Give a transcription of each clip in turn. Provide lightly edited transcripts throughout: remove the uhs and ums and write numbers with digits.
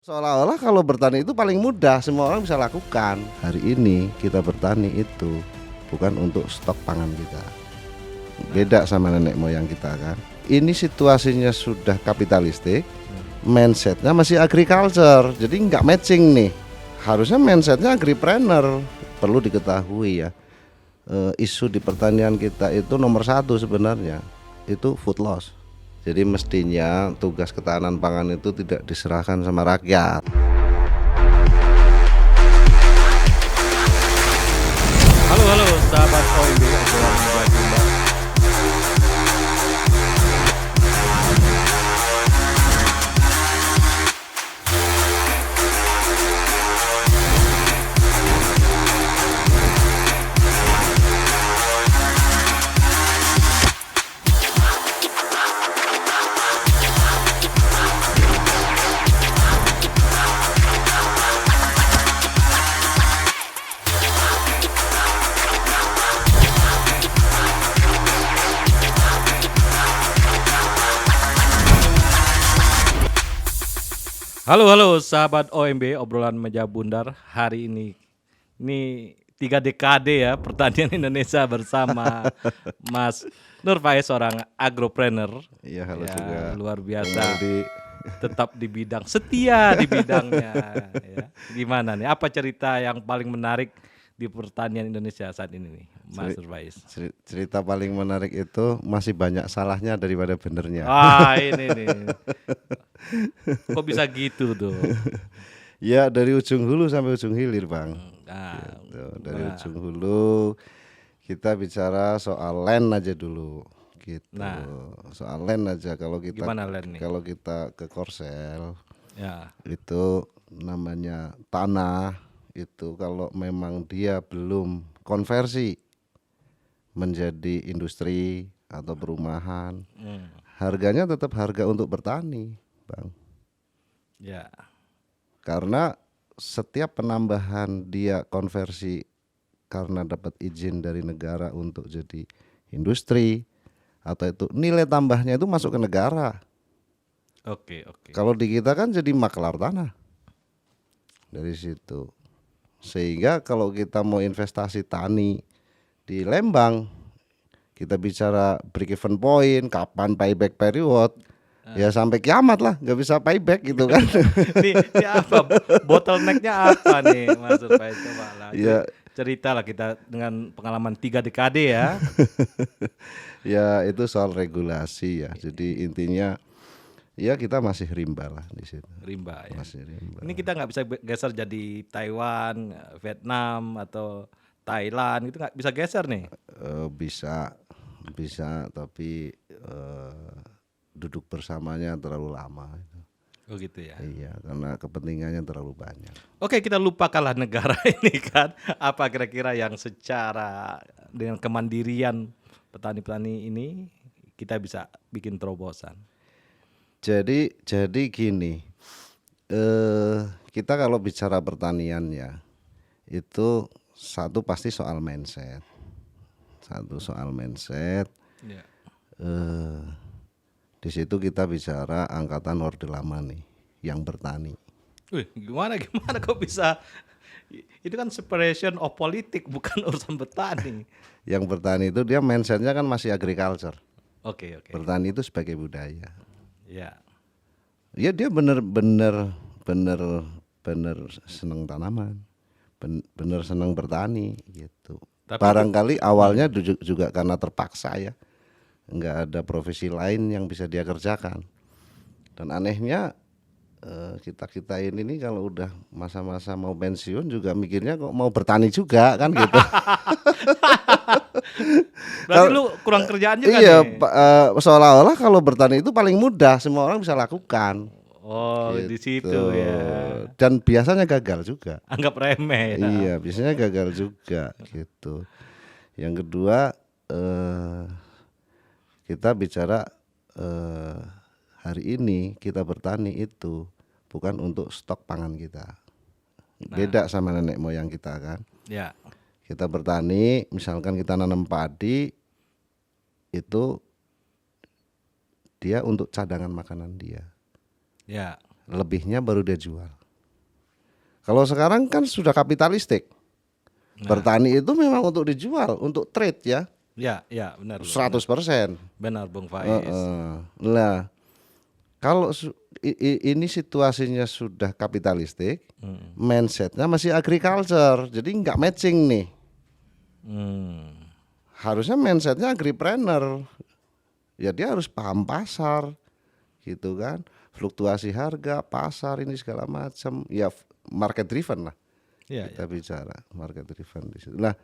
Seolah-olah kalau bertani itu paling mudah, semua orang bisa lakukan. Hari ini kita bertani itu bukan untuk stok pangan kita. Beda sama nenek moyang kita kan. Ini situasinya sudah kapitalistik, mindsetnya masih agriculture, jadi nggak matching nih. Harusnya mindsetnya agripreneur. Perlu diketahui ya, isu di pertanian kita itu nomor satu sebenarnya, itu food loss. Jadi mestinya tugas ketahanan pangan itu tidak diserahkan sama rakyat. Halo sahabat OMB obrolan Mbak. Halo sahabat OMB obrolan meja bundar. Hari ini 3 dekade ya pertanian Indonesia bersama Mas Nur Faiz, seorang agropreneur. Iya, halo Ya, juga. luar biasa. Di Tetap di bidang, setia di bidangnya ya. Gimana nih? Apa cerita yang paling menarik di pertanian Indonesia saat ini nih, Mas Nur Faiz? cerita paling menarik itu masih banyak salahnya daripada benernya. Ini nih. Kok bisa gitu tuh? Ya dari ujung hulu sampai ujung hilir, Bang. Nah, Gitu. Dari ujung hulu kita bicara soal land aja dulu. Gitu. Nah. Soal land aja kalau kita Gimana land nih? kalau kita ke Korsel Ya. itu namanya tanah itu kalau memang dia belum konversi menjadi industri atau perumahan, harganya tetap harga untuk bertani, Bang. Ya. Karena setiap penambahan dia konversi karena dapat izin dari negara untuk jadi industri atau itu nilai tambahnya itu masuk ke negara. Oke. Kalau di kita kan jadi maklar tanah dari situ. Sehingga kalau kita mau investasi tani di Lembang, kita bicara break even point, kapan payback period, ya sampai kiamat lah, nggak bisa payback gitu kan. Ini apa? Bottlenecknya apa nih, Mas Surfai? Coba lah. Ya. Cerita lah kita dengan pengalaman 3 dekade ya. Ya itu soal regulasi ya. Jadi intinya ya kita masih rimba lah di situ. Rimba ya. Masih rimba. Ini kita nggak bisa geser jadi Taiwan, Vietnam atau Thailand, itu nggak bisa geser nih. Bisa tapi duduk bersamanya terlalu lama. Oh gitu ya. Iya, karena kepentingannya terlalu banyak. Oke, kita lupakanlah negara ini kan. Apa kira-kira yang secara dengan kemandirian petani-petani ini kita bisa bikin terobosan? Jadi gini, kita kalau bicara pertanian ya, itu satu pasti soal mindset. Ya. Di situ kita bicara angkatan Orde Lama nih, yang bertani. Wih, gimana kok bisa? Itu kan separation of politik, bukan urusan petani. Yang bertani itu dia mindsetnya kan masih agriculture. Oke. Bertani itu sebagai budaya. Ya. Ya dia bener seneng tanaman, bener seneng bertani gitu. Tapi Barangkali awalnya juga karena terpaksa ya, nggak ada profesi lain yang bisa dia kerjakan. Dan anehnya kita ini kalau udah masa-masa mau pensiun juga mikirnya kok mau bertani juga kan gitu. Berarti lu kurang kerjaan juga Iya, nih. seolah-olah kalau bertani itu paling mudah, semua orang bisa lakukan. Oh, Gitu. di situ ya. Dan biasanya gagal juga. Anggap remeh ya. Iya, biasanya gagal juga gitu. Yang kedua kita bicara hari ini kita bertani itu bukan untuk stok pangan kita. Beda sama nenek moyang kita kan. Ya. Kita bertani, misalkan kita nanam padi itu dia untuk cadangan makanan dia. Ya. lebihnya baru dia jual. Kalau sekarang kan sudah kapitalistik. Bertani itu memang untuk dijual, untuk trade ya, Ya, benar. 100%. Benar, Bung Faiz. Nah, kalau ini situasinya sudah kapitalistik, mindsetnya masih agriculture, jadi nggak matching nih. Harusnya mindsetnya agripreneur, ya dia harus paham pasar, gitu kan, fluktuasi harga, pasar ini segala macam, ya market driven lah. Kita bicara market driven di situ. Nah,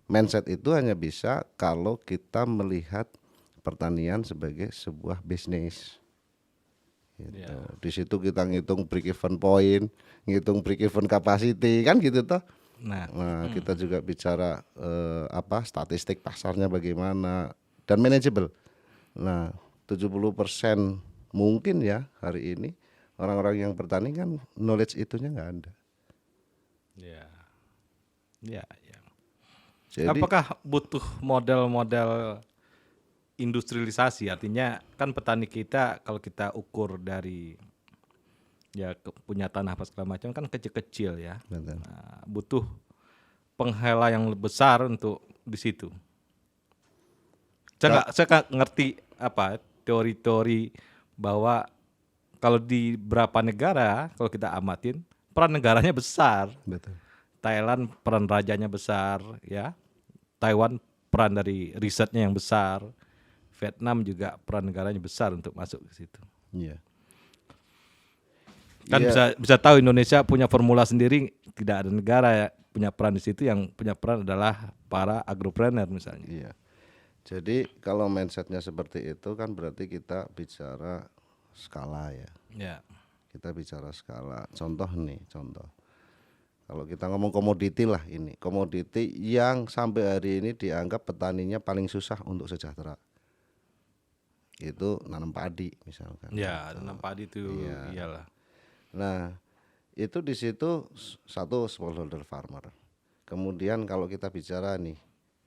mindset itu hanya bisa kalau kita melihat pertanian sebagai sebuah bisnis. Gitu. Di situ kita ngitung break even point, ngitung break even capacity, kan gitu toh. Nah, kita juga bicara statistik pasarnya bagaimana dan manageable. Nah, 70% mungkin ya hari ini orang-orang yang bertani kan knowledge itunya nggak ada. Ya. Jadi, apakah butuh model-model industrialisasi? Artinya kan petani kita kalau kita ukur dari punya tanah apa segala macam kan kecil-kecil ya. Nah, butuh penghela yang besar untuk di situ. Saya nggak ngerti apa teori-teori bahwa kalau di beberapa negara kalau kita amatin peran negaranya besar. betul. Thailand peran rajanya besar ya. Taiwan peran dari risetnya yang besar. Vietnam juga peran negaranya besar untuk masuk ke situ. Iya. Kan bisa tahu Indonesia punya formula sendiri, tidak ada negara ya punya peran di situ, yang punya peran adalah para agropreneur misalnya. Iya. Jadi kalau mindsetnya seperti itu kan berarti kita bicara skala ya. Kita bicara skala. Contoh. Kalau kita ngomong komoditi lah ini, komoditi yang sampai hari ini dianggap petaninya paling susah untuk sejahtera. Itu nanam padi misalkan. Ya, nanam padi itu iyalah. Nah, itu di situ satu smallholder farmer. Kemudian kalau kita bicara nih,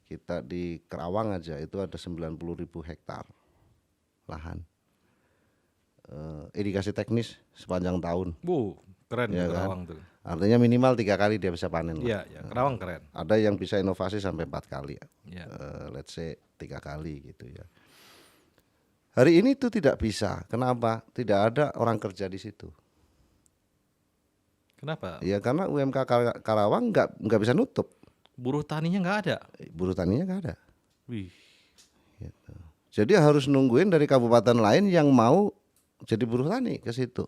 kita di Kerawang aja itu ada 90.000 hektar lahan. Irigasi teknis sepanjang tahun. Keren Ya Kerawang kan? tuh. Artinya minimal 3 kali dia bisa panen lah. Iya, Kerawang keren. Ada yang bisa inovasi sampai 4 kali ya. Let's say 3 kali gitu ya. Hari ini itu tidak bisa. Kenapa? Tidak ada orang kerja di situ. Kenapa? Ya karena UMK Karawang nggak bisa nutup. Buruh taninya nggak ada. Buruh taninya nggak ada. Wih. Gitu. Jadi harus nungguin dari kabupaten lain yang mau jadi buruh tani ke situ.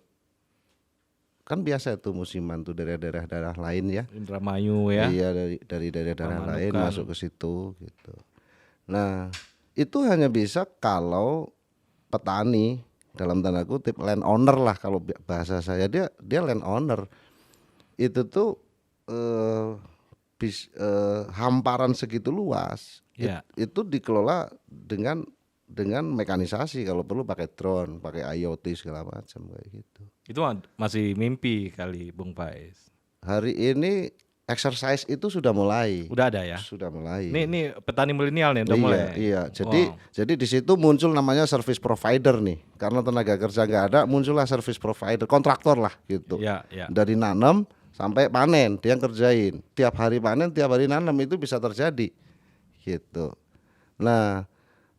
Kan biasa itu musiman tuh dari daerah-daerah lain ya. Indramayu ya. Iya dari daerah-daerah lain masuk ke situ gitu. Nah, itu hanya bisa kalau petani dalam tanda kutip land owner lah kalau bahasa saya, dia land owner. Itu tuh hamparan segitu luas. Itu dikelola dengan mekanisasi, kalau perlu pakai drone, pakai IoT segala macam kayak gitu. Itu masih mimpi kali Bung Faiz. Hari ini exercise itu sudah mulai. Udah ada ya? Sudah mulai. Ini petani milenial nih udah mulai. Iya. Jadi di situ muncul namanya service provider nih. Karena tenaga kerja nggak ada, muncullah service provider, kontraktor lah gitu. Iya. Dari nanam sampai panen dia kerjain. Tiap hari panen, tiap hari nanam, itu bisa terjadi. Gitu. Nah,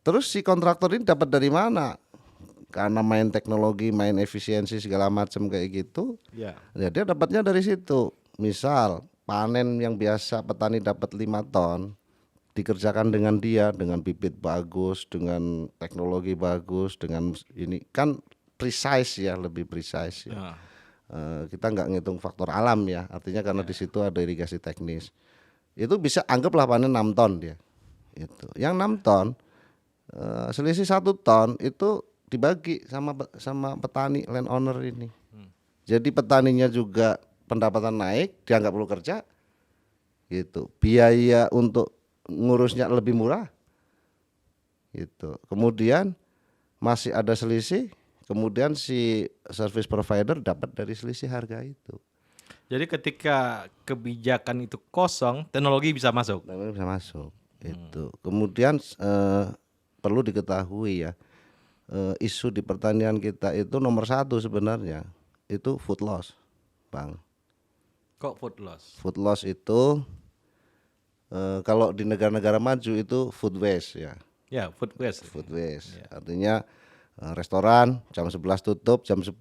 terus si kontraktor ini dapat dari mana? Karena main teknologi, main efisiensi segala macam kayak gitu. Ya dia dapatnya dari situ. Misal panen yang biasa petani dapat 5 ton, dikerjakan dengan dia, dengan bibit bagus, dengan teknologi bagus, dengan ini kan precise ya, lebih precise ya. Kita nggak ngitung faktor alam ya, artinya karena di situ ada irigasi teknis. Itu bisa anggaplah panen 6 ton dia. Itu. Yang 6 ton selisih 1 ton itu dibagi sama petani land owner ini. Jadi petaninya juga pendapatan naik, dia nggak perlu kerja, gitu. Biaya untuk ngurusnya lebih murah, gitu. Kemudian masih ada selisih, kemudian si service provider dapat dari selisih harga itu. Jadi ketika kebijakan itu kosong, teknologi bisa masuk. Teknologi bisa masuk. Itu. Kemudian perlu diketahui ya. Isu di pertanian kita itu nomor 1 sebenarnya itu food loss, Bang. Kok food loss? Food loss itu kalau di negara-negara maju itu food waste ya. Ya, food waste. Food waste. Artinya restoran jam 11 tutup, jam 10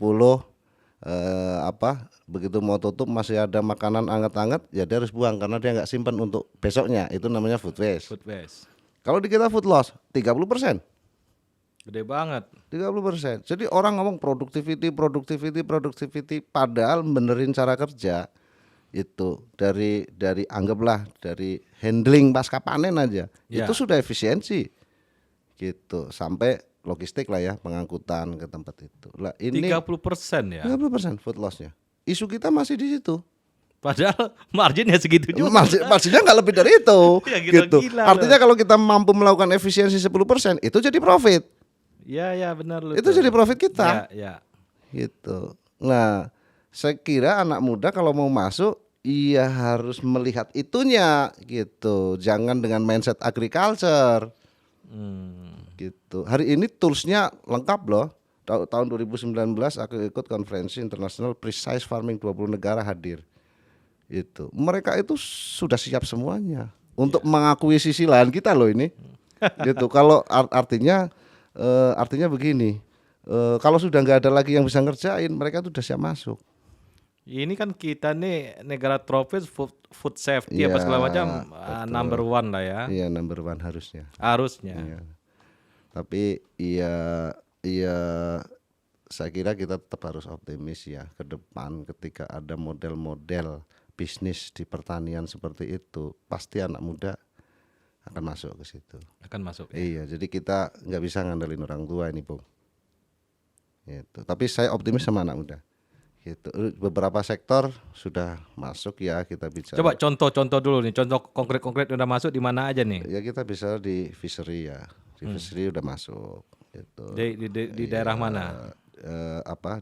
begitu mau tutup masih ada makanan anget-anget, ya dia harus buang karena dia nggak simpan untuk besoknya. Itu namanya food waste. Food waste. Kalau di kita food loss 30%. Gede banget. 30%. Jadi orang ngomong productivity, padahal benerin cara kerja itu dari anggaplah dari handling pasca panen aja Ya. itu sudah efisiensi gitu, sampai logistik lah ya, pengangkutan ke tempat itu lah. Ini 30% ya. 30% food lossnya. Isu kita masih di situ. Padahal marginnya segitu juga. Marginnya nggak lebih dari itu. Ya, gila-gila Artinya kalau kita mampu melakukan efisiensi 10% itu jadi profit. Ya benar lu. Itu jadi profit kita. Ya. Gitu. Nah, saya kira anak muda kalau mau masuk, ia harus melihat itunya gitu. Jangan dengan mindset agriculture. Gitu. Hari ini toolsnya lengkap loh. Tahun 2019 aku ikut konferensi internasional Precise Farming, 20 negara hadir. Itu. Mereka itu sudah siap semuanya untuk mengakui sisi lain kita loh ini. Gitu. Kalau artinya begini. Kalau sudah nggak ada lagi yang bisa ngerjain, mereka tuh udah siap masuk. Ini kan kita nih negara tropis, food safety Iya, apa segala macam number one lah ya. Iya, number one harusnya. Harusnya. Iya. Tapi saya kira kita tetap harus optimis ya ke depan, ketika ada model-model bisnis di pertanian seperti itu, pasti anak muda akan masuk ke situ. Akan masuk. Ya. Iya, jadi kita nggak bisa ngandelin orang tua ini, Bung. Gitu. Tapi saya optimis sama anak muda. Gitu. Beberapa sektor sudah masuk ya, kita bicara. Coba contoh-contoh dulu nih, contoh konkret-konkret udah masuk di mana aja nih? Ya kita bisa di fishery ya, di fishery udah masuk. Gitu. Di daerah mana?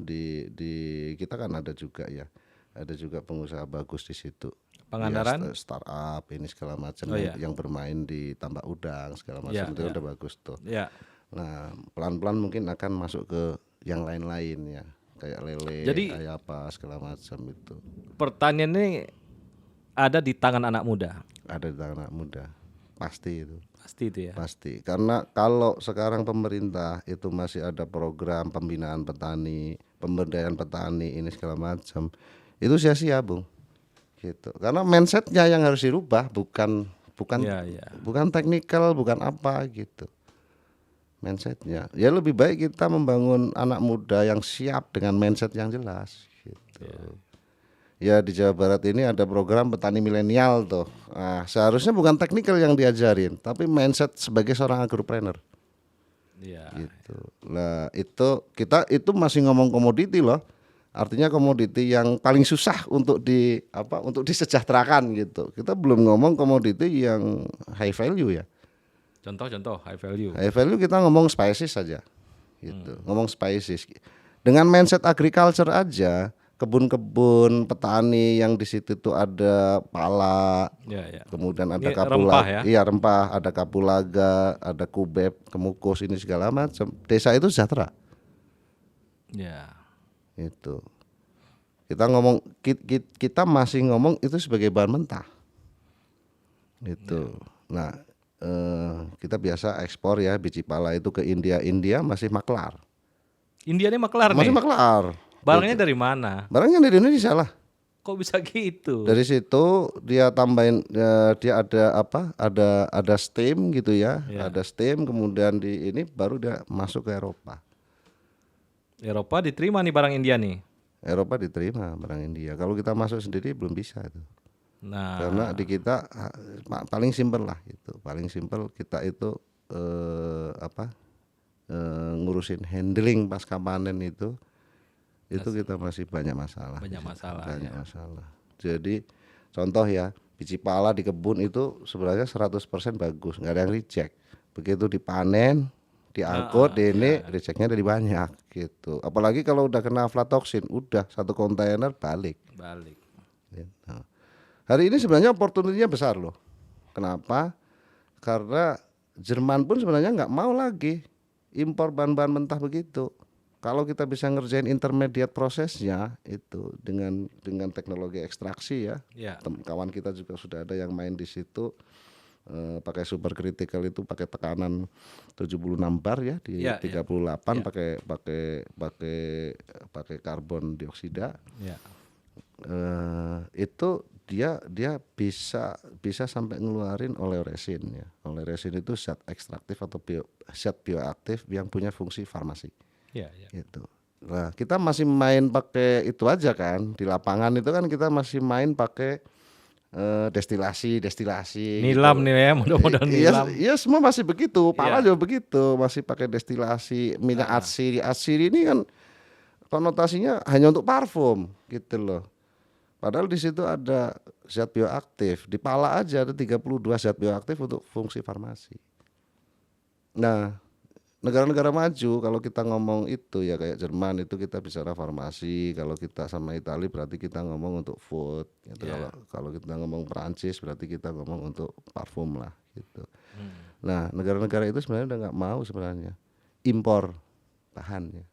Di kita kan ada juga ya, ada juga pengusaha bagus di situ. Pangandaran? Ya, startup ini segala macam yang bermain di tambak udang segala macam itu udah bagus tuh. Ya. Nah pelan-pelan mungkin akan masuk ke yang lain-lain ya, kayak lele, kayak apa segala macam itu. Pertanian ini ada di tangan anak muda. Ada di tangan anak muda, pasti itu. Pasti itu ya. Pasti, karena kalau sekarang pemerintah itu masih ada program pembinaan petani, pemberdayaan petani ini segala macam, itu sia-sia, Bung. Gitu. Karena mindsetnya yang harus dirubah, bukan teknikal, bukan apa gitu. Mindsetnya, ya lebih baik kita membangun anak muda yang siap dengan mindset yang jelas gitu. Ya di Jawa Barat ini ada program petani milenial tuh. Nah, seharusnya bukan teknikal yang diajarin, tapi mindset sebagai seorang agropreneur. Iya. Gitu. Nah, kita masih ngomong komoditi loh. Artinya komoditi yang paling susah untuk disejahterakan gitu. Kita belum ngomong komoditi yang high value ya. Contoh high value. High value kita ngomong spices saja. Gitu. Ngomong spices. Dengan mindset agriculture aja, kebun-kebun petani yang di situ tuh ada pala, kemudian ada kapulaga, rempah, ada kapulaga, ada kubeb, kemukus ini segala macam. Desa itu sejahtera. Ya. Itu. Kita masih ngomong itu sebagai bahan mentah. Itu. Nah, kita biasa ekspor ya biji pala itu ke India. India masih maklar. India ini maklar masih nih. Maklar. Barangnya dari mana? Barangnya dari Indonesia lah. Kok bisa gitu? Dari situ dia tambahin dia ada steam gitu ya. Ada steam, kemudian ini baru dia masuk ke Eropa. Eropa diterima nih barang India nih. Eropa diterima barang India. Kalau kita masuk sendiri belum bisa itu. Nah, karena di kita paling simpel lah itu. Paling simpel kita itu ngurusin handling pasca panen itu kita masih banyak masalah. Banyak masalah. Jadi contoh ya, biji pala di kebun itu sebenarnya 100% bagus, nggak ada yang reject. Begitu dipanen, diangkut, rejectnya dari banyak gitu. Apalagi kalau udah kena aflatoxin, udah satu kontainer balik. Gitu. Hari ini sebenarnya opportunity-nya besar loh. Kenapa? Karena Jerman pun sebenarnya nggak mau lagi impor bahan-bahan mentah begitu. Kalau kita bisa ngerjain intermediate prosesnya itu dengan teknologi ekstraksi ya. Ya. Kawan kita juga sudah ada yang main di situ pakai super critical itu pakai tekanan 76 bar ya di Ya, 38 ya. pakai karbon dioksida. Ya. Itu dia bisa sampai ngeluarin oleoresin ya. Oleoresin itu zat ekstraktif atau zat bioaktif yang punya fungsi farmasi. Ya. Gitu. Nah, kita masih main pakai itu aja kan. Di lapangan itu kan kita masih main pakai destilasi Nilam gitu. nih ya, mudah-mudahan nilam. Iya semua masih begitu. Pala Iya. juga begitu, masih pakai destilasi minyak atsiri. Atsiri ini kan konotasinya hanya untuk parfum gitu loh. Padahal di situ ada zat bioaktif. Di pala aja ada 32 zat bioaktif untuk fungsi farmasi. Nah, negara-negara maju kalau kita ngomong itu ya kayak Jerman itu kita bicara farmasi, kalau kita sama Italia berarti kita ngomong untuk food gitu. Kalau kita ngomong Perancis berarti kita ngomong untuk parfum lah gitu. Nah, negara-negara itu sebenarnya udah nggak mau sebenarnya impor bahannya.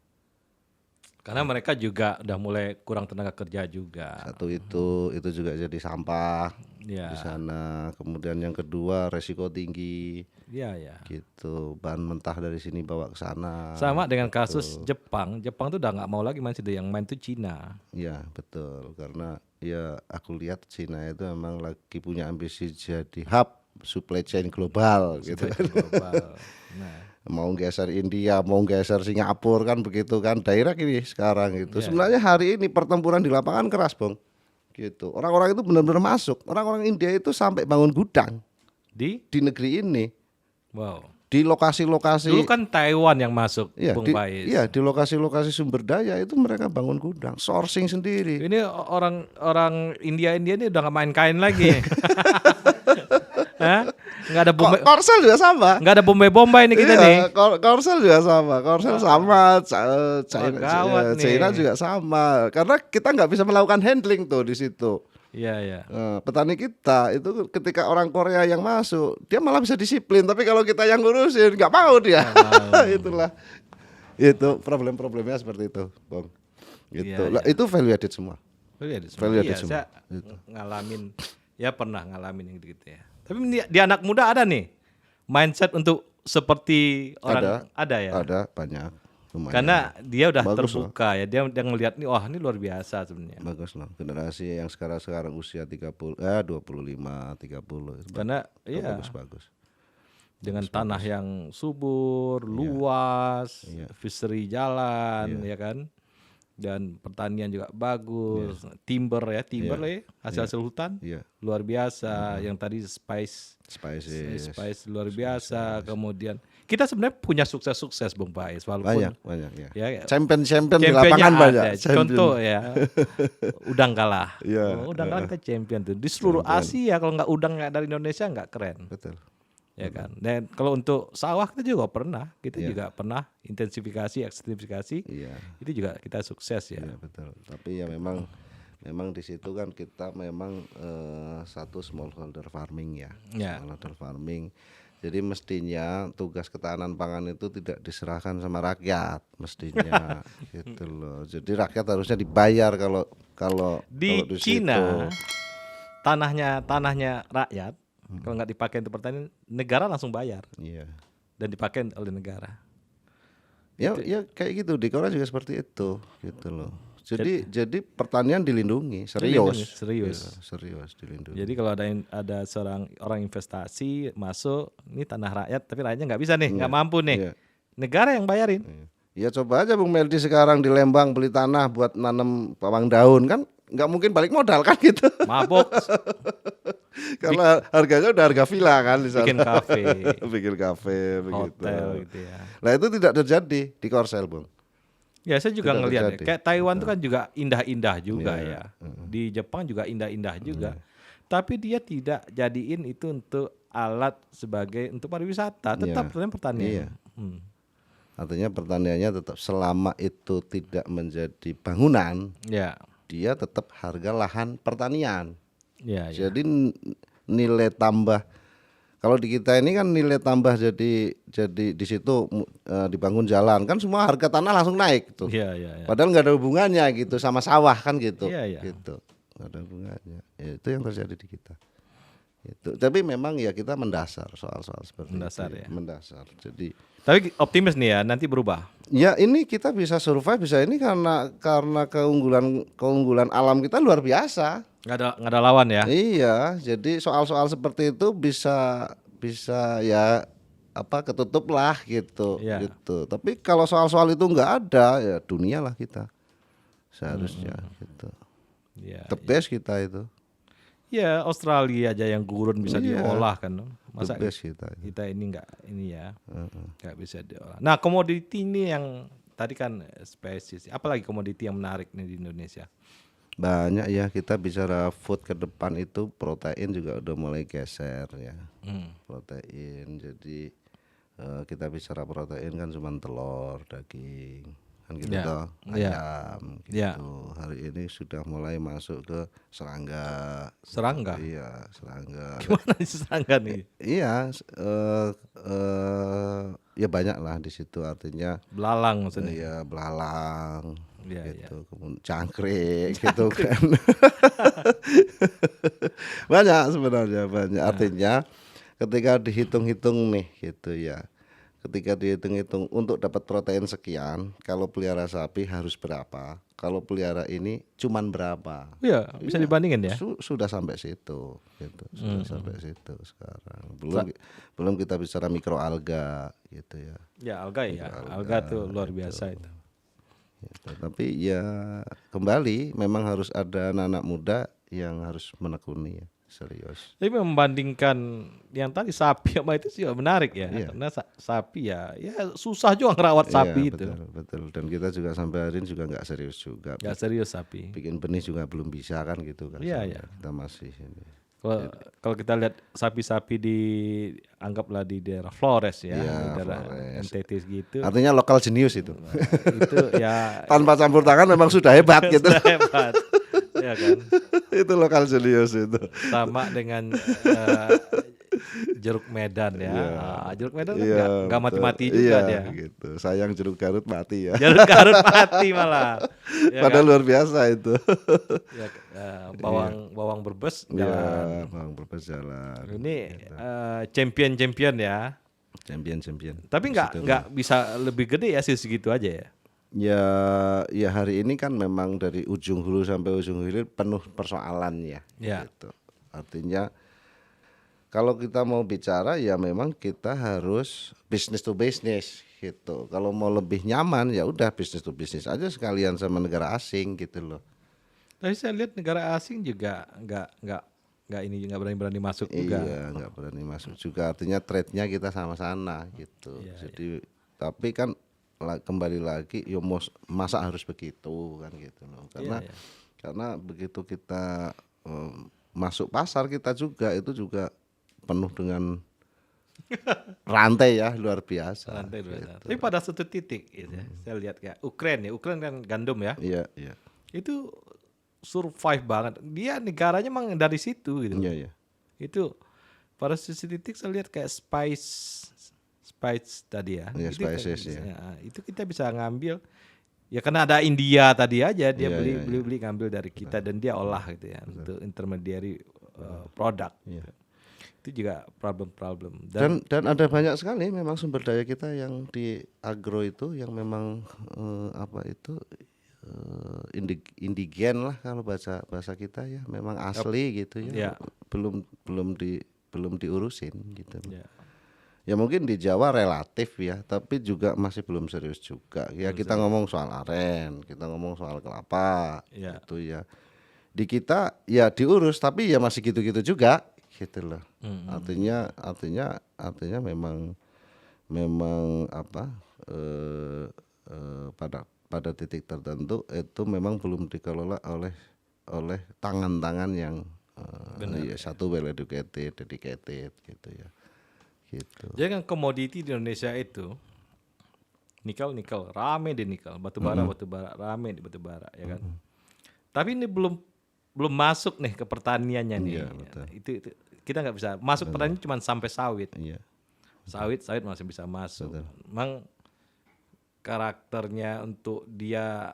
Karena mereka juga udah mulai kurang tenaga kerja juga. Satu itu juga jadi sampah Ya. di sana. Kemudian yang kedua resiko tinggi. Ya. Gitu, bahan mentah dari sini bawa ke sana. Sama dengan kasus Jepang tuh udah nggak mau lagi main situ, yang main tuh Cina. Iya betul, karena ya aku lihat Cina itu memang lagi punya ambisi jadi hub supply chain global gitu kan. Global. Nah, Mau geser India, mau geser Singapura kan begitu kan, daerah ini sekarang itu. Sebenarnya hari ini pertempuran di lapangan keras Bang. Gitu. Orang-orang itu benar-benar masuk. Orang-orang India itu sampai bangun gudang di negeri ini. wow. Di lokasi-lokasi. Dulu kan Taiwan yang masuk, Iya, Bung Pais. iya, di lokasi-lokasi sumber daya itu mereka bangun gudang, sourcing sendiri. Ini orang India ini udah nggak main kain lagi. Hah? Nggak ada Bombay, Korsel juga sama. nggak ada Bombay ini kita nih. Korsel juga sama. Korsel sama. gawat nih. China juga sama. Karena kita nggak bisa melakukan handling tuh di situ. Iya. Petani kita itu ketika orang Korea yang masuk, dia malah bisa disiplin. Tapi kalau kita yang ngurusin, nggak mau dia. Itulah. Itu problem-problemnya seperti itu, Bang. Gitu. Iya, Lah, itu value added semua. Value added Iya, semua. saya ngalamin, ya pernah ngalamin yang gitu ya. Tapi di anak muda ada nih mindset untuk seperti orang ada ya. Ada banyak. Lumayan. Karena dia udah Bagus terbuka ya, dia ngelihat nih, wah ini luar biasa sebenarnya. Bagus loh. Generasi yang sekarang usia 25, 30 itu Karena iya, bagus. dengan tanah yang subur, luas, Iya. fishery jalan, ya kan, dan pertanian juga bagus, timber ya, hasil hutan, Iya. luar biasa. Yang tadi Spices. spice luar biasa. Kemudian kita sebenarnya punya sukses Bung Pais, walaupun Banyak ya. ya Champion di championnya lapangan ada. banyak. Contoh ya, udang kalah. Iya. Udang kalah kita champion tuh di seluruh Asia. Kalau nggak udang nggak dari Indonesia nggak keren. Betul. Ya kan. Dan kalau untuk sawah kita juga pernah, juga pernah intensifikasi, ekstensifikasi. Iya. Itu juga kita sukses ya. Iya betul. Tapi ya memang di situ kan kita memang satu smallholder farming ya. Ya. Smallholder farming. Jadi mestinya tugas ketahanan pangan itu tidak diserahkan sama rakyat mestinya gitu loh. Jadi rakyat harusnya dibayar kalau Di di Cina situ. tanahnya rakyat kalau nggak dipakai untuk pertanian, negara langsung bayar Iya. dan dipakai oleh negara. Ya kayak gitu, di Korea juga seperti itu gitu loh. Jadi pertanian dilindungi, serius. Serius dilindungi. Jadi kalau ada seorang orang investasi masuk, ini tanah rakyat, tapi rakyatnya nggak bisa nih, nggak mampu nih. Iya. Negara yang bayarin. Ya coba aja Bung Meldi sekarang di Lembang beli tanah buat nanam bawang daun kan nggak mungkin balik modal kan gitu. Mabok, Karena harganya udah harga villa kan di sana. bikin kafe, Bikin kafe begitu. hotel gitu ya. Nah itu tidak terjadi di Korsel Bung. Ya saya juga Tidak ngelihat ya, terjadi. kayak Taiwan itu kan juga indah-indah juga Iya. ya. Di Jepang juga indah-indah juga. Tapi dia tidak jadiin itu untuk alat sebagai untuk pariwisata, tetap pertanian. Iya. Artinya pertaniannya tetap selama itu tidak menjadi bangunan, Ya. dia tetap harga lahan pertanian. Ya. Jadi nilai tambah Kalau di kita ini kan nilai tambah jadi di situ dibangun jalan kan semua harga tanah langsung naik tuh. Iya, iya, iya. Padahal nggak ada hubungannya gitu sama sawah kan gitu. Iya, iya. Gitu. Nggak ada hubungannya. Ya, itu yang terjadi di kita. Itu. Tapi memang ya kita mendasar soal-soal seperti Mendasar itu. ya. Mendasar. Jadi Tapi optimis nih ya, nanti berubah. ya ini kita bisa survive bisa ini karena keunggulan alam kita luar biasa. Nggak ada lawan ya. Iya, jadi soal-soal seperti itu bisa ya ketutup lah gitu Iya. gitu. Tapi kalau soal-soal itu nggak ada ya dunia lah kita seharusnya gitu. Iya. The best kita itu, Ya Australia aja yang gurun bisa Iya. diolah kan. Masa the best kita. kita ini nggak bisa diolah. Nah komoditi ini yang tadi kan spesies, apalagi komoditi yang menarik nih di Indonesia. Banyak ya kita bicara food ke depan itu protein juga udah mulai geser ya. Protein jadi kita bicara protein kan cuma telur, daging kan gitu Ya. toh, Ya. ayam gitu. Ya. Hari ini sudah mulai masuk ke serangga. Serangga? Iya, serangga. Gimana sih serangga nih? Iya, ya banyak lah di situ artinya. Belalang maksudnya. Iya, belalang Iya, gitu, kemudian cangkrik gitu kan. Banyak sebenarnya banyak. Artinya ketika dihitung-hitung nih gitu ya. Ketika dihitung-hitung untuk dapat protein sekian, kalau pelihara sapi harus berapa? Kalau pelihara ini cuman berapa? Iya, bisa dibandingin ya. Sudah sampai situ gitu. Sudah sampai situ sekarang. Belum kita bicara mikroalga gitu ya. Ya alga ya, alga tuh luar biasa itu. Gitu. Tapi ya kembali memang harus ada anak-anak muda yang harus menekuni ya, serius. Tapi membandingkan yang tadi sapi sama itu sih menarik ya, Iya. karena sapi ya susah juga ngerawat sapi Iya, itu. betul. Dan kita juga sampai hari ini juga nggak serius juga. Gak serius sapi. Bikin benih juga belum bisa kan gitu kan. Iya, sampai iya. Kita masih ini. Kalau kita lihat sapi-sapi anggaplah di daerah Flores ya, Iya, di daerah Flores. NTT gitu, Artinya lokal jenius itu. itu ya Tanpa campur tangan memang sudah hebat gitu. sudah hebat, ya kan. Itu lokal jenius itu. Sama dengan jeruk Medan ya. Iya. Jeruk Medan kan Iya, nggak betul. mati-mati juga Iya, dia. gitu. Sayang jeruk Garut mati ya. Jeruk Garut mati malah. Ya Padahal kan? luar biasa itu. Ya, bawang Brebes Iya, jalan. Bang berjalan. Ini champion ya. Champion. Tapi nggak bisa lebih gede ya sih segitu aja ya. Ya hari ini kan memang dari ujung hulu sampai ujung hilir penuh persoalan ya. Ya. Gitu. Artinya kalau kita mau bicara ya memang kita harus business to business gitu. Kalau mau lebih nyaman ya udah business to business aja sekalian sama negara asing gitu loh. Tapi saya lihat negara asing juga nggak berani masuk juga. Iya, nggak berani masuk juga. Artinya trade-nya kita sama sana gitu. Iya, Jadi tapi kan kembali lagi ya masa harus begitu kan gitu loh. Iya. Karena begitu kita masuk pasar kita juga itu juga penuh dengan rantai ya luar biasa. Lantai dua. Gitu. Tapi pada satu titik gitu ya, saya lihat kayak Ukraina kan gandum ya. Iya. Itu survive banget. Dia negaranya emang dari situ gitu. Iya. Itu pada sisi titik saya lihat kayak spice tadi ya. Iya, Itu spices, ya. Itu kita bisa ngambil. Ya karena ada India tadi aja dia Iya, beli ngambil dari kita dan dia olah gitu ya untuk intermediary produk. Iya. Itu juga problem. Dan ada banyak sekali memang sumber daya kita yang di agro itu yang memang indigen lah kalau bahasa kita ya memang asli gitu ya. Ya. Belum diurusin gitu. Ya. Ya mungkin di Jawa relatif ya, tapi juga masih belum serius juga. Ya kita ngomong soal aren, kita ngomong soal kelapa, Ya. gitu ya. Di kita ya diurus, tapi ya masih gitu-gitu juga, gitu loh. Artinya memang pada titik tertentu itu memang belum dikelola oleh tangan-tangan yang satu well educated, dedicated gitu ya. Gitu. Jadi kan komoditi di Indonesia itu nikel rame di nikel, batu bara rame di batu bara ya kan. Tapi ini belum masuk nih ke pertaniannya nih. Iya, betul. Itu kita nggak bisa masuk pertanian cuma sampai sawit. Iya. Sawit masih bisa masuk. Betul. Memang karakternya untuk dia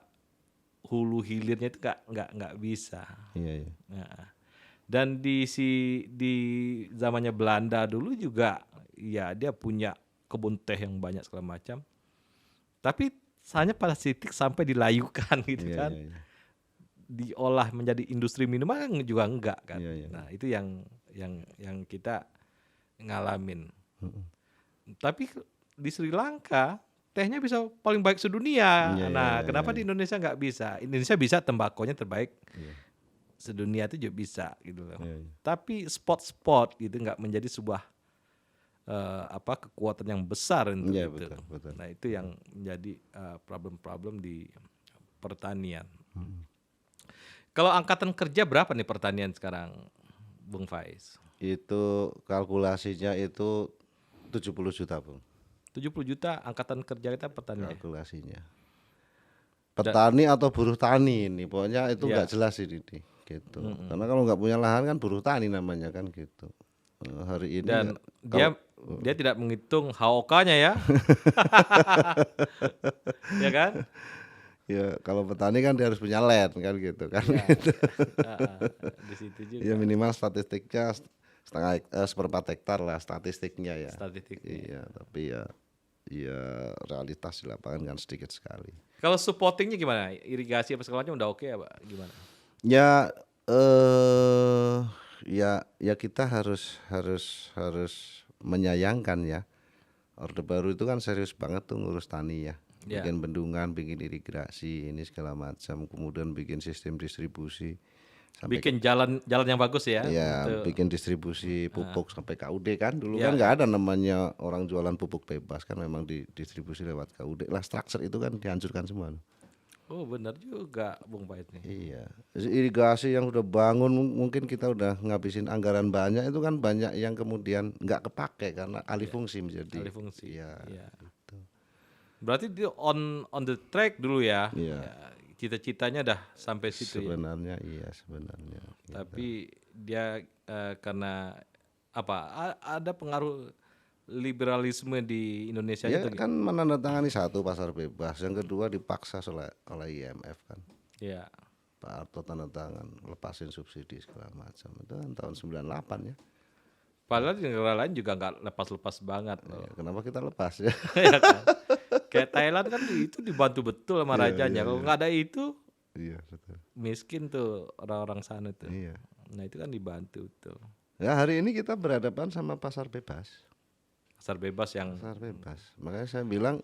hulu hilirnya itu nggak bisa. Iya. Nah, dan di zamannya Belanda dulu juga ya dia punya kebun teh yang banyak segala macam. Tapi hanya pada titik sampai dilayukan gitu Iya, kan. iya. Diolah menjadi industri minuman juga enggak kan. Iya. Nah, itu yang kita ngalamin. Tapi di Sri Lanka tehnya bisa paling baik sedunia. Iya, Nah, iya, kenapa iya. di Indonesia nggak bisa? Indonesia bisa, tembakonya terbaik. Iya. Sedunia itu juga bisa gitu loh. Iya, iya. Tapi spot-spot gitu nggak menjadi sebuah kekuatan yang besar untuk Iya, itu. betul. Nah, itu yang menjadi problem-problem di pertanian. Kalau angkatan kerja berapa nih pertanian sekarang, Bung Faiz? Itu kalkulasinya itu 70 juta, Bung. 70 juta angkatan kerja kita pertanian. Kalkulasinya. Petani atau buruh tani ini, pokoknya itu Iya. nggak jelas ini nih, gitu. Karena kalau nggak punya lahan kan buruh tani namanya kan gitu. Hari ini Dan ya, dia tidak menghitung HOK-nya ya. Ya kan? ya kalau petani kan dia harus punya land kan gitu kan. Ya, Gitu. di situ juga Ya minimal statistiknya seperempat hektar lah statistiknya ya. statistiknya. Iya, tapi ya realitas di lapangan kan sedikit sekali. Kalau supportingnya gimana? Irigasi apa segala macam udah oke apa gimana? Ya ya kita harus menyayangkan ya. Orde Baru itu kan serius banget tuh ngurus tani ya. Ya. Bikin bendungan, bikin irigasi, ini segala macam, kemudian bikin sistem distribusi sampai Bikin jalan yang bagus ya. ya, Untuk- bikin distribusi pupuk sampai KUD kan. Dulu Ya. kan nggak ada namanya orang jualan pupuk bebas kan, memang didistribusi lewat KUD. Lah structure itu kan dihancurkan semua. Oh benar juga Bung Pait nih. Iya, irigasi yang udah bangun mungkin kita udah ngabisin anggaran banyak, itu kan banyak yang kemudian nggak kepake karena alih fungsi menjadi. Alih fungsi. Iya. Iya. Berarti dia on the track dulu ya. Iya. Ya, cita-citanya dah sampai situ ya. Sebenarnya iya sebenarnya. Tapi dia karena ada pengaruh liberalisme di Indonesia Ya itu. kan menandatangani satu pasar bebas, yang kedua dipaksa oleh IMF kan. Ya. Pak Harto tanda tangan lepasin subsidi segala macam. Itu kan tahun 98 ya. Padahal di negara lain juga nggak lepas-lepas banget loh. Ya, kenapa kita lepas ya? Ya kan? Kayak Thailand kan itu dibantu betul sama Iya, rajanya. Kalau nggak ada itu Iya betul. miskin tuh orang-orang sana tuh. Iya. Nah itu kan dibantu tuh. Ya hari ini kita berhadapan sama pasar bebas. Pasar bebas yang Pasar bebas. Makanya saya bilang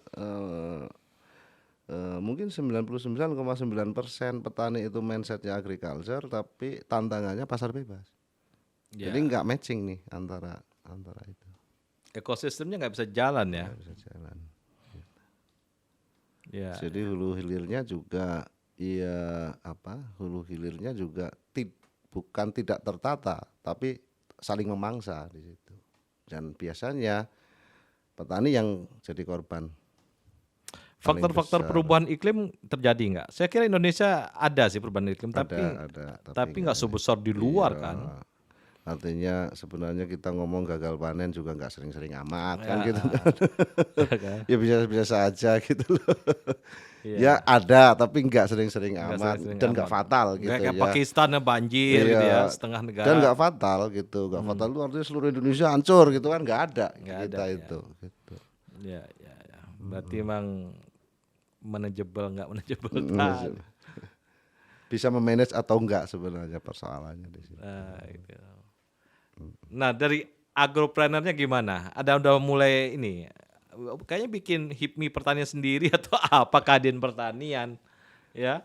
mungkin 99,9% petani itu mindsetnya agriculture, tapi tantangannya pasar bebas. ya, Jadi nggak matching nih antara itu. ekosistemnya nggak bisa jalan ya. Nggak bisa jalan. Ya. Jadi hulu hilirnya juga hulu hilirnya juga bukan tidak tertata, tapi saling memangsa di situ. Dan biasanya petani yang jadi korban. Faktor-faktor besar. perubahan iklim terjadi nggak? Saya kira Indonesia ada sih perubahan iklim, Ada, tapi nggak sebesar di luar Iya. kan. Artinya sebenarnya kita ngomong gagal panen juga nggak sering-sering amat kan Ya. gitu. Ya kan? Ya biasa-biasa aja gitu loh. Iya. Ya ada tapi nggak sering-sering Nggak amat sering-sering dan amat. nggak fatal gitu Kayak ya. Pakistan banjir gitu ya, setengah negara. Dan nggak fatal gitu, nggak fatal itu artinya seluruh Indonesia hancur gitu kan, nggak ada Nggak kita ada, ya. itu. Gitu. Ya. Berarti emang manajeble nggak manajeble. Bisa memanage atau enggak sebenarnya persoalannya di situ. Nah, gitu. Nah, dari agropreneurnya gimana? Ada udah mulai ini kayaknya bikin HIPMI pertanian sendiri atau apa Kadin Pertanian ya?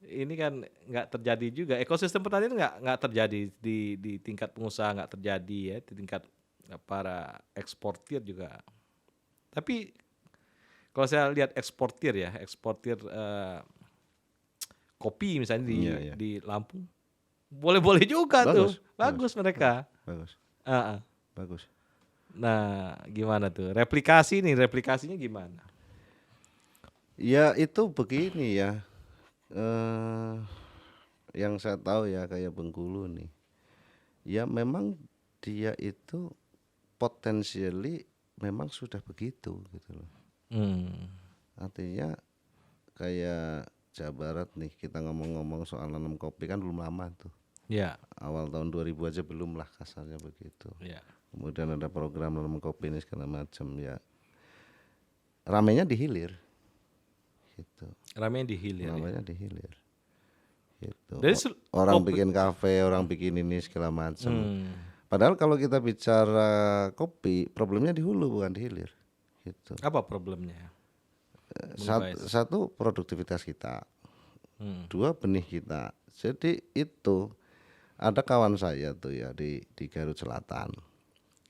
Ini kan nggak terjadi juga. Ekosistem pertanian nggak terjadi di tingkat pengusaha, nggak terjadi ya, di tingkat para eksportir juga. Tapi kalau saya lihat eksportir kopi misalnya Iya. di Lampung, boleh-boleh juga Bagus, tuh, bagus mereka. Bagus. Ah, ah. Bagus. Nah, gimana tuh? Replikasinya gimana? Ya itu begini ya. Yang saya tahu ya kayak Bengkulu nih. Ya memang dia itu potensially memang sudah begitu gitu loh. Artinya kayak Jawa Barat nih, kita ngomong-ngomong soal nanam kopi kan belum lama tuh. Ya, Awal tahun 2000 aja belum lah kasarnya begitu. ya. Kemudian ada program nanam kopi ini segala macam ya. Ramenya di hilir. Gitu. Ramai di hilir. Ya. Namanya di hilir. Gitu. Dari Orang bikin kafe, orang bikin ini segala macam. Padahal kalau kita bicara kopi, problemnya di hulu bukan di hilir. Gitu. Apa problemnya? Satu produktivitas kita. Dua benih kita. Jadi itu ada kawan saya tuh ya di Garut Selatan.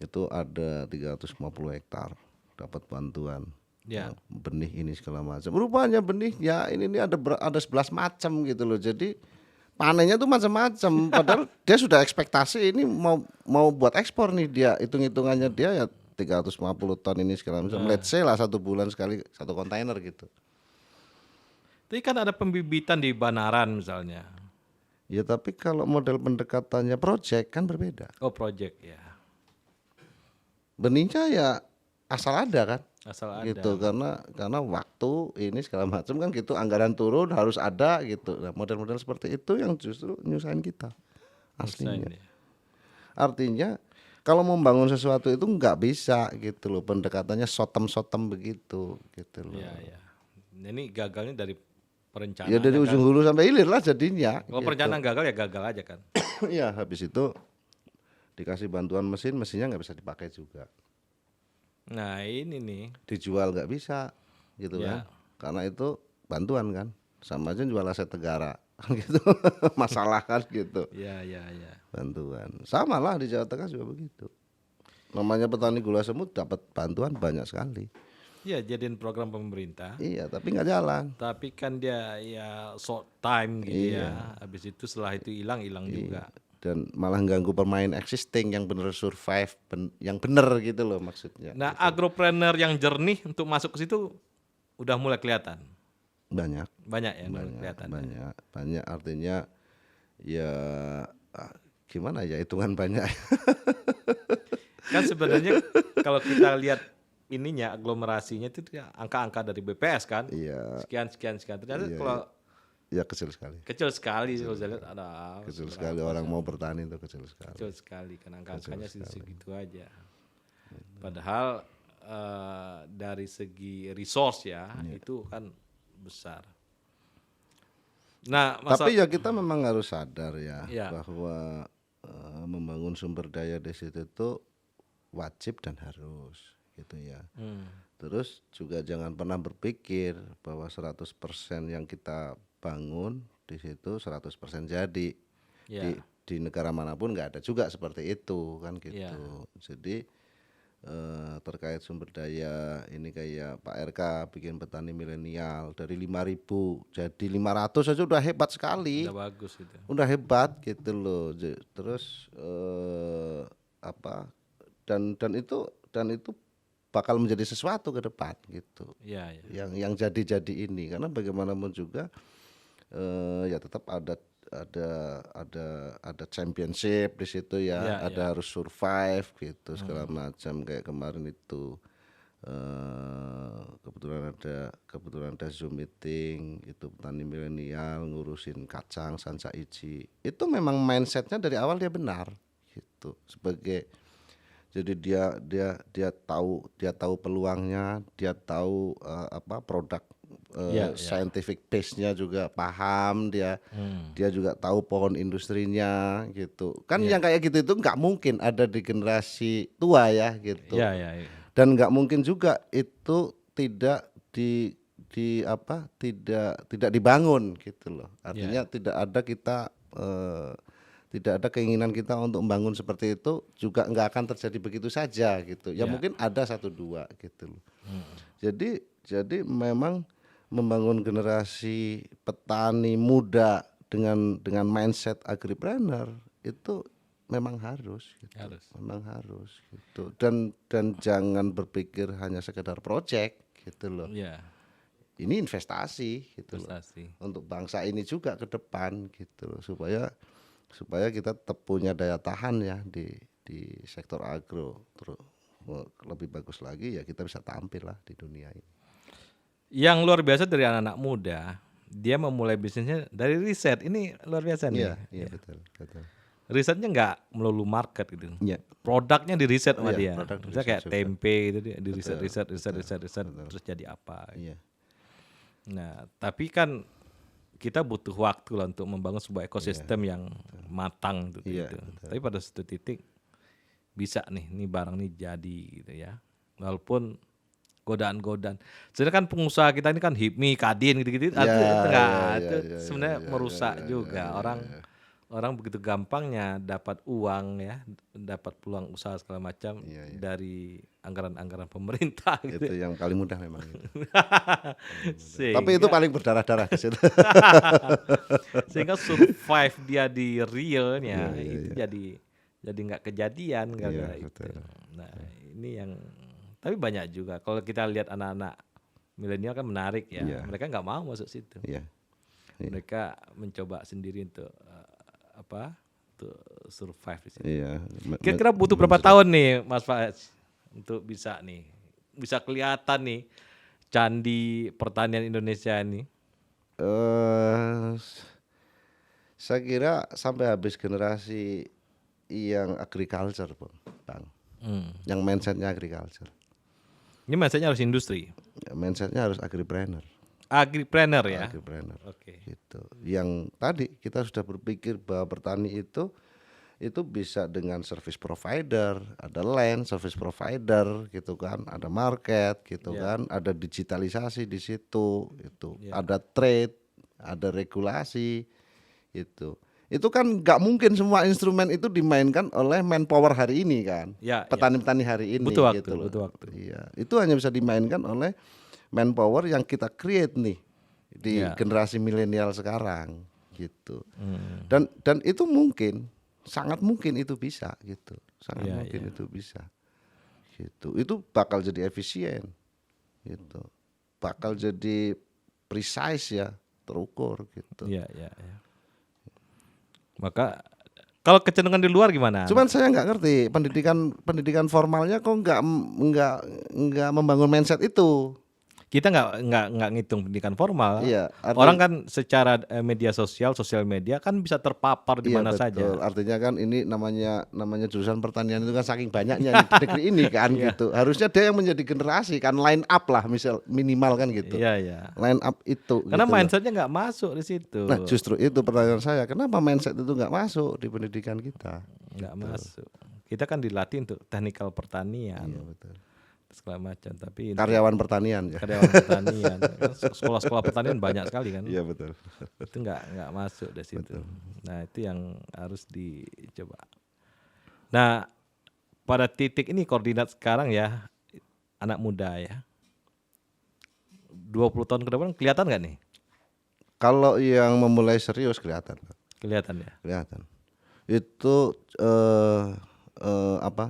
Itu ada 350 hektar dapat bantuan. Ya. Benih ini segala macam. Rupanya benih ya ini ada 11 macam gitu loh. Jadi panennya tuh macam-macam. Padahal dia sudah ekspektasi ini mau buat ekspor nih, dia hitung-hitungannya dia ya 350 ton ini segala macam. Let's say lah 1 bulan sekali 1 kontainer gitu. Tapi kan ada pembibitan di Banaran misalnya. Ya tapi kalau model pendekatannya project kan berbeda. Oh, project ya. Benihnya ya asal ada kan. Asal ada. Gitu karena waktu ini segala macam kan gitu, anggaran turun harus ada gitu. Nah, model-model seperti itu yang justru nyusahin kita aslinya. Artinya kalau membangun sesuatu itu nggak bisa gitu loh, pendekatannya sotem-sotem begitu gitu loh. Iya. Ini gagalnya dari perencanaan. Ya dari ujung hulu sampai hilir lah jadinya. Kalau perencanaan gagal ya gagal aja kan. Ya habis itu dikasih bantuan mesinnya nggak bisa dipakai juga. Nah ini nih. Dijual nggak bisa gitu kan. Karena itu bantuan kan. Sama aja jual aset negara kan gitu. Masalah kan gitu. Iya. Bantuan. Sama lah di Jawa Tengah juga begitu. Namanya petani gula semut dapat bantuan banyak sekali. Iya, jadiin program pemerintah. Iya, tapi nggak jalan. Tapi kan dia ya short time gitu ya. Habis itu setelah itu hilang juga. Dan malah ganggu pemain existing yang bener survive, yang bener gitu loh maksudnya. Nah, gitu. agropreneur yang jernih untuk masuk ke situ udah mulai kelihatan. Banyak ya mulai kelihatan. Banyak artinya ya gimana ya, hitungan banyak. Kan sebenarnya kalau kita lihat ininya aglomerasinya itu angka-angka dari BPS kan. Iya. Sekian. Ternyata Iya, kalau ya kecil sekali. Kecil sekali kalau saya lihat ada Kecil sekali orang mau bertani itu kecil sekali. Kecil sekali kan angka-angkanya segitu aja. Padahal dari segi resource ya itu kan besar. Nah, tapi ya kita memang harus sadar ya bahwa membangun sumber daya di situ itu wajib dan harus gitu ya. Terus juga jangan pernah berpikir bahwa 100% yang kita bangun di situ 100% jadi. Di negara manapun nggak ada juga seperti itu kan gitu. Jadi terkait sumber daya ini kayak Pak RK bikin petani milenial dari 5.000 jadi 500 aja udah hebat sekali. Udah bagus gitu. Udah hebat gitu loh. Terus dan itu bakal menjadi sesuatu ke depan gitu. Iya. Yang jadi ini karena bagaimanapun juga ya tetap ada championship di situ ya, ada harus survive gitu segala macam. Kayak kemarin itu kebetulan ada Zoom meeting itu petani milenial ngurusin kacang Sansa-Iji. Itu memang mindsetnya dari awal dia benar gitu. Jadi dia tahu peluangnya, dia tahu produk scientific base-nya juga paham, dia juga tahu pohon industrinya gitu. Kan yang kayak gitu itu nggak mungkin ada di generasi tua ya gitu. Iya. Dan nggak mungkin juga itu tidak tidak dibangun gitu loh. Artinya tidak ada keinginan kita untuk membangun seperti itu juga nggak akan terjadi begitu saja gitu. Ya mungkin ada 1-2 gitu loh. Jadi memang membangun generasi petani muda dengan mindset agripreneur itu memang harus gitu. Memang harus gitu. Dan jangan berpikir hanya sekedar project gitu loh. Ini investasi gitu loh. Untuk bangsa ini juga ke depan gitu loh, supaya kita tetap punya daya tahan ya di di sektor agro terus lebih bagus lagi ya kita bisa tampil lah di dunia ini. Yang luar biasa dari anak-anak muda, dia memulai bisnisnya dari riset. Ini luar biasa nih. Iya betul. Risetnya nggak melulu market gitu. Iya. Produknya di riset sama dia. Produk Misalnya kayak juga. tempe itu dia di riset terus jadi apa. Iya. Nah, tapi kan kita butuh waktu lah untuk membangun sebuah ekosistem yang matang gitu. Iya, gitu. Tapi pada suatu titik bisa nih barang nih jadi gitu ya. Walaupun godaan-godaan. Sebenarnya kan pengusaha kita ini kan HIPMI, Kadin gitu-gitu. Itu sebenarnya merusak juga. Orang begitu gampangnya dapat uang ya, dapat peluang usaha segala macam dari anggaran-anggaran pemerintah gitu. Itu yang paling mudah memang. Sehingga, Tapi itu paling berdarah-darah di situ. sehingga survive dia di realnya itu jadi nggak kejadian gara-gara itu. Nah ini yang tapi banyak juga kalau kita lihat anak-anak milenial kan menarik ya. Mereka nggak mau masuk situ. Mereka mencoba sendiri untuk untuk survive di situ. Kira-kira butuh berapa tahun nih Mas Faiz untuk bisa kelihatan nih candi pertanian Indonesia ini? Saya kira sampai habis generasi yang agriculture, Bang. Yang mindsetnya agriculture. Ini mindsetnya harus industri. Mindsetnya harus agripreneur. Agripreneur ya. Agripreneur. Oke. Gitu. Yang tadi kita sudah berpikir bahwa bertani itu bisa dengan service provider, ada land service provider gitu kan, ada market gitu kan, ada digitalisasi di situ, ada trade, ada regulasi itu. Itu kan nggak mungkin semua instrumen itu dimainkan oleh manpower hari ini kan, petani-petani hari ini. Butuh waktu, gitu loh. butuh waktu. Iya, itu hanya bisa dimainkan oleh manpower yang kita create nih di generasi milenial sekarang gitu. Dan itu mungkin, sangat mungkin itu bisa gitu, sangat mungkin itu bisa gitu. Itu bakal jadi efisien gitu, bakal jadi precise ya, terukur gitu. Iya. Maka kalau kecenderungan di luar gimana? Cuman saya nggak ngerti pendidikan formalnya kok nggak membangun mindset itu. Kita nggak ngitung pendidikan formal. Iya, orang kan secara media sosial media kan bisa terpapar di mana saja. Artinya kan ini namanya jurusan pertanian itu kan saking banyaknya di negeri ini kan gitu. Harusnya dia yang menjadi generasi kan, line up lah minimal kan gitu. Iya. Line up itu. Karena gitu mindsetnya nggak masuk di situ. Nah justru itu pertanyaan saya, kenapa mindset itu nggak masuk di pendidikan kita? Nggak masuk. Kita kan dilatih untuk teknikal pertanian. Iya betul. Segala macam, tapi karyawan pertanian ya. Karyawan pertanian. Sekolah-sekolah pertanian banyak sekali kan. Iya betul. Itu nggak masuk dari situ. Betul. Nah itu yang harus dicoba. Nah pada titik ini koordinat sekarang ya anak muda ya. 20 tahun ke depan kelihatan nggak nih? Kalau yang memulai serius kelihatan. Kelihatan ya. Kelihatan. Itu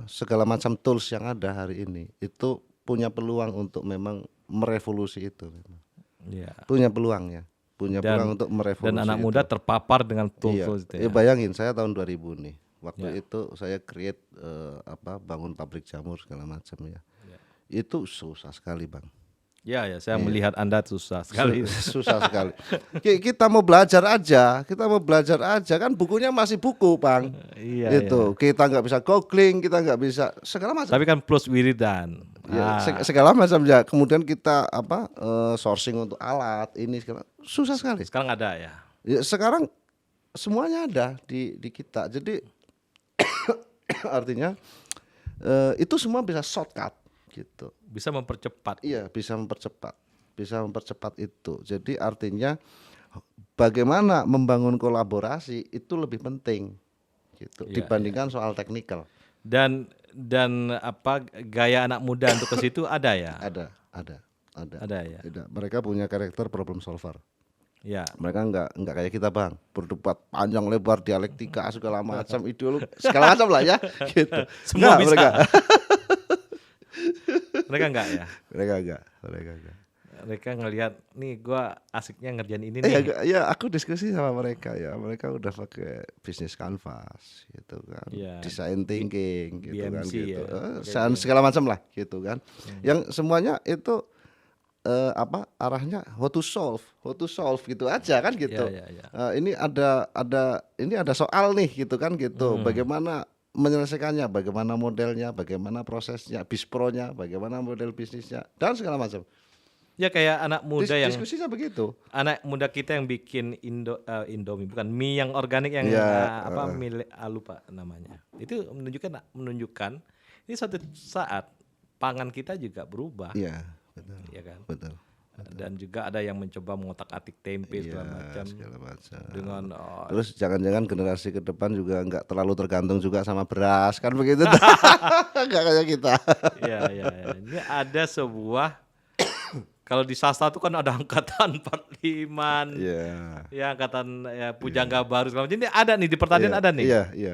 segala macam tools yang ada hari ini itu punya peluang untuk memang merevolusi itu. Punya peluang peluang untuk merevolusi. Dan anak muda terpapar dengan tools itu ya. Bayangin saya tahun 2000 nih. Waktu itu saya create bangun pabrik jamur segala macam ya. Itu susah sekali, Bang. Ya, saya melihat Anda susah sekali. Susah sekali. Kita mau belajar aja kan bukunya masih buku, Bang. Itu kita nggak bisa googling, kita nggak bisa segala macam. Tapi kan plus wiridan. Segala macam ya. Kemudian kita sourcing untuk alat ini susah sekali. Sekarang ada ya. Sekarang semuanya ada di kita. Jadi artinya itu semua bisa shortcut gitu. Bisa mempercepat. Iya, bisa mempercepat itu. Jadi artinya bagaimana membangun kolaborasi itu lebih penting gitu dibandingkan soal teknikal. Dan gaya anak muda untuk ke situ ada ya? Ada ya. Mereka punya karakter problem solver. Ya. Mereka enggak kayak kita, Bang, berdebat panjang lebar, dialektika segala macam, ideologi segala macam lah ya gitu. Semua bisa. Mereka enggak ya? Mereka enggak. Mereka ngelihat nih gua asiknya ngerjain ini Ya, nih. ya aku diskusi sama mereka ya, mereka udah pakai bisnis canvas gitu kan, Iya, design thinking gitu kan BMC gitu, ya, pakai segala macam lah gitu kan, yang semuanya itu apa arahnya how to solve gitu aja kan Iya, gitu. iya, iya. Ini ini ada soal nih gitu kan gitu, bagaimana menyelesaikannya, bagaimana modelnya, bagaimana prosesnya, bispronya, bagaimana model bisnisnya dan segala macam. Ya kayak Diskusinya begitu. anak muda kita yang bikin Indomie, bukan mie yang organik yang Ya, apa milik lupa namanya. Itu menunjukkan ini suatu saat pangan kita juga berubah, iya betul ya kan? betul. Dan juga ada yang mencoba mengotak-atik tempe Iya, segala macam segala macam. dengan Terus jangan-jangan generasi ke depan juga nggak terlalu tergantung juga sama beras kan begitu? Nggak kayak kita. ya, ya, ya. Ini ada sebuah kalau di sastra tuh kan ada angkatan 45-an, Iya. ya angkatan ya pujangga baru segala macam. Ini ada nih di pertanian Iya, ada nih. Iya, iya.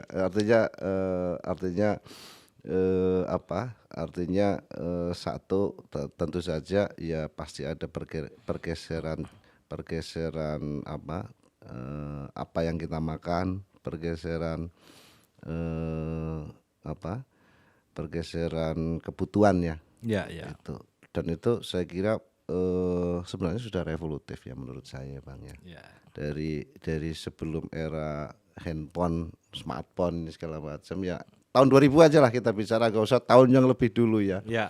Artinya apa? Artinya satu tentu saja ya pasti ada pergeseran apa yang kita makan, pergeseran apa? Pergeseran kebutuhan ya. Ya, ya. Itu. Dan itu saya kira sebenarnya sudah revolutif ya menurut saya Bang ya. Ya. Dari sebelum era handphone, smartphone ini segala macam ya tahun 2000 aja lah kita bicara, gak usah tahun yang lebih dulu ya. Ya.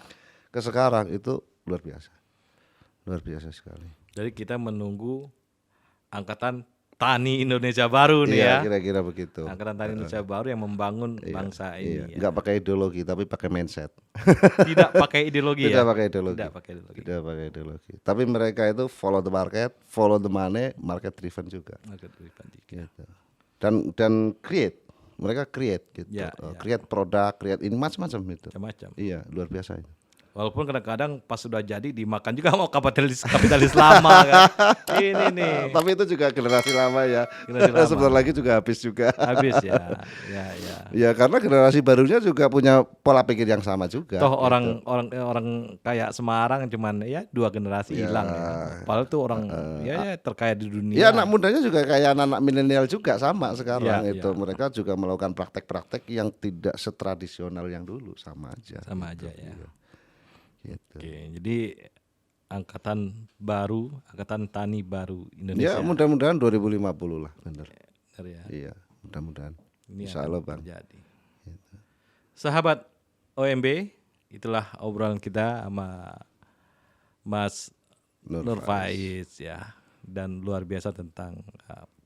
Ke sekarang itu luar biasa sekali. Jadi kita menunggu angkatan tani Indonesia baru nih Iya, ya. kira-kira begitu. Angkatan tani Indonesia baru yang membangun bangsa Iya, ini. Ya. nggak pakai ideologi tapi pakai mindset. Tidak pakai ideologi Tidak ya. pakai ideologi. Tidak pakai ideologi. Tidak pakai ideologi. Tapi mereka itu follow the market, follow the money, market driven juga. Market driven juga. Gitu. Dan create, mereka create gitu. Ya, ya. Create produk, create ini macam-macam itu. Macam-macam. Iya, luar biasa itu. Walaupun kadang-kadang pas sudah jadi dimakan juga mau kapitalis lama kan. Ini nih. Tapi itu juga generasi lama ya. Generasi lama. Sebentar lagi juga habis juga. Habis ya. Ya, ya. Ya karena generasi barunya juga punya pola pikir yang sama juga. Toh gitu. orang kayak Semarang cuman ya 2 generasi hilang ya. Padahal tuh orang ya terkaya di dunia. Ya anak mudanya juga kayak anak milenial juga sama sekarang Ya, itu. ya. Mereka juga melakukan praktek-praktek yang tidak setradisional yang dulu sama aja. Sama gitu. aja ya. Iya. Gitu. Oke, jadi angkatan tani baru Ya Indonesia. mudah-mudahan 2050 lah, bener. Benar ya. Iya, mudah-mudahan. Ini Insya akan Allah Bang. terjadi. Sahabat OMB, itulah obrolan kita sama Mas Nur Faiz ya, dan luar biasa tentang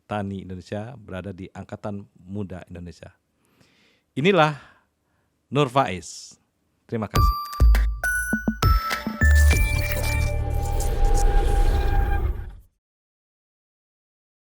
tani Indonesia berada di angkatan muda Indonesia. Inilah Nur Faiz. Terima kasih.